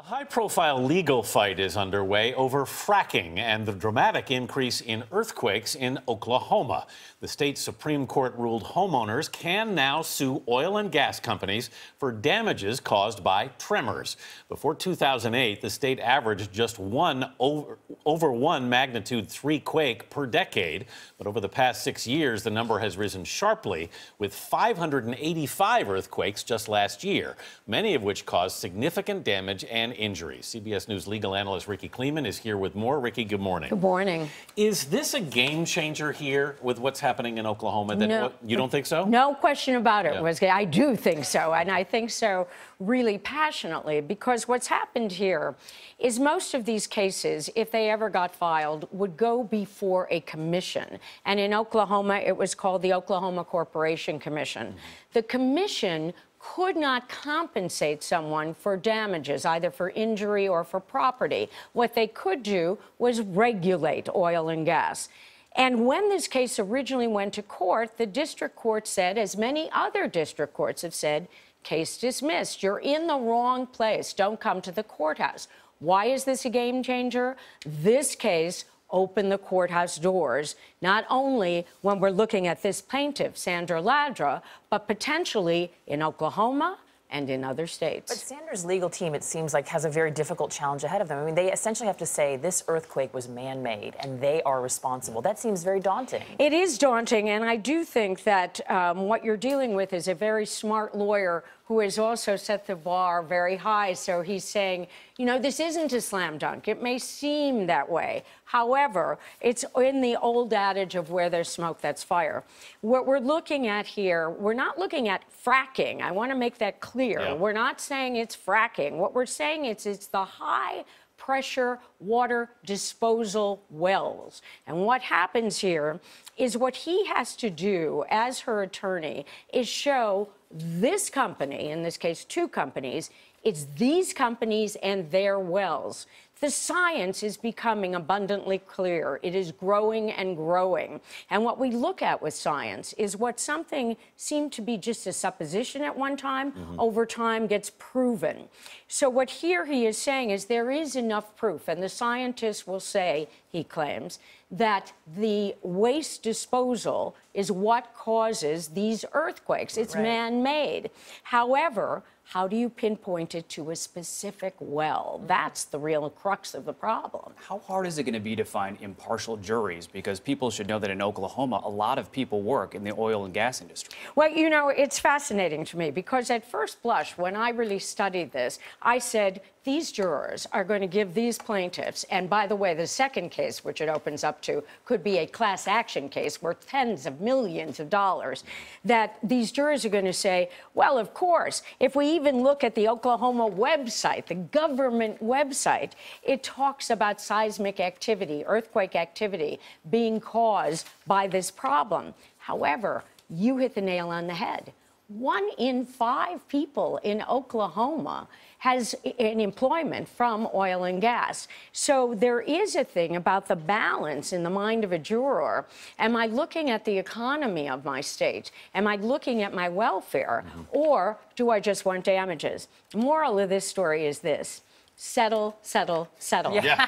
High-profile legal fight is underway over fracking and the dramatic increase in earthquakes in Oklahoma. The state Supreme Court ruled homeowners can now sue oil and gas companies for damages caused by tremors. Before 2008, the state averaged just over one magnitude 3 quake per decade. But over the past 6 years, the number has risen sharply, with 585 earthquakes just last year, many of which caused significant damage and injuries. CBS News legal analyst Rikki Klieman is here with more. Rikki, good morning. Good morning. Is this a game changer here with what's happening in Oklahoma? No. You don't think so? No question about it. Yeah. I do think so, and I think so really passionately, because what's happened here is most of these cases, if they ever got filed, would go before a commission. And in Oklahoma, it was called the Oklahoma Corporation Commission. The commission could not compensate someone for damages, either for injury or for property. What they could do was regulate oil and gas. And when this case originally went to court, the district court said, as many other district courts have said, case dismissed. You're in the wrong place. Don't come to the courthouse. Why is this a game changer? This case opened the courthouse doors, not only when we're looking at this plaintiff, Sandra Ladra, but potentially in Oklahoma and in other states. But Sandra's legal team, it seems like, has a very difficult challenge ahead of them. I mean, they essentially have to say this earthquake was man-made and they are responsible. That seems very daunting. It is daunting, and I do think that what you're dealing with is a very smart lawyer who has also set the bar very high. So he's saying, you know, this isn't a slam dunk. It may seem that way. However, it's in the old adage of where there's smoke, that's fire. What we're looking at here, we're not looking at fracking. I want to make that clear. Yeah. We're not saying it's fracking. What we're saying is it's the high pressure water disposal wells. And what happens here is what he has to do as her attorney is show this company, in this case 2 companies, it's these companies and their wells. The science is becoming abundantly clear. It is growing and growing. And what we look at with science is what something seemed to be just a supposition at one time, over time gets proven. So what here he is saying is there is enough proof, and the scientists will say, he claims, that the waste disposal is what causes these earthquakes. It's man-made. However, how do you pinpoint it to a specific well? That's the real crux of the problem. How hard is it going to be to find impartial juries? Because people should know that in Oklahoma, a lot of people work in the oil and gas industry. Well, you know, it's fascinating to me because at first blush, when I really studied this, I said, these jurors are going to give these plaintiffs, and by the way, the second case, which it opens up to, could be a class action case worth tens of millions of dollars, that these jurors are going to say, well, of course, if we even look at the Oklahoma website, the government website, it talks about seismic activity, earthquake activity being caused by this problem. However, you hit the nail on the head. 1 in 5 people in Oklahoma has an employment from oil and gas. So there is a thing about the balance in the mind of a juror. Am I looking at the economy of my state? Am I looking at my welfare? Or do I just want damages? The moral of this story is this. Settle, settle, settle. Yeah.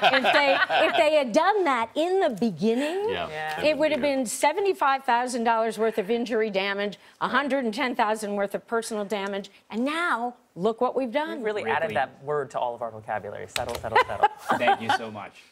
If they had done that in the beginning, it would have been $75,000 worth of injury damage, $110,000 worth of personal damage, and now look what we've done. We've really added that word to all of our vocabulary. Settle, settle, settle. Thank you so much.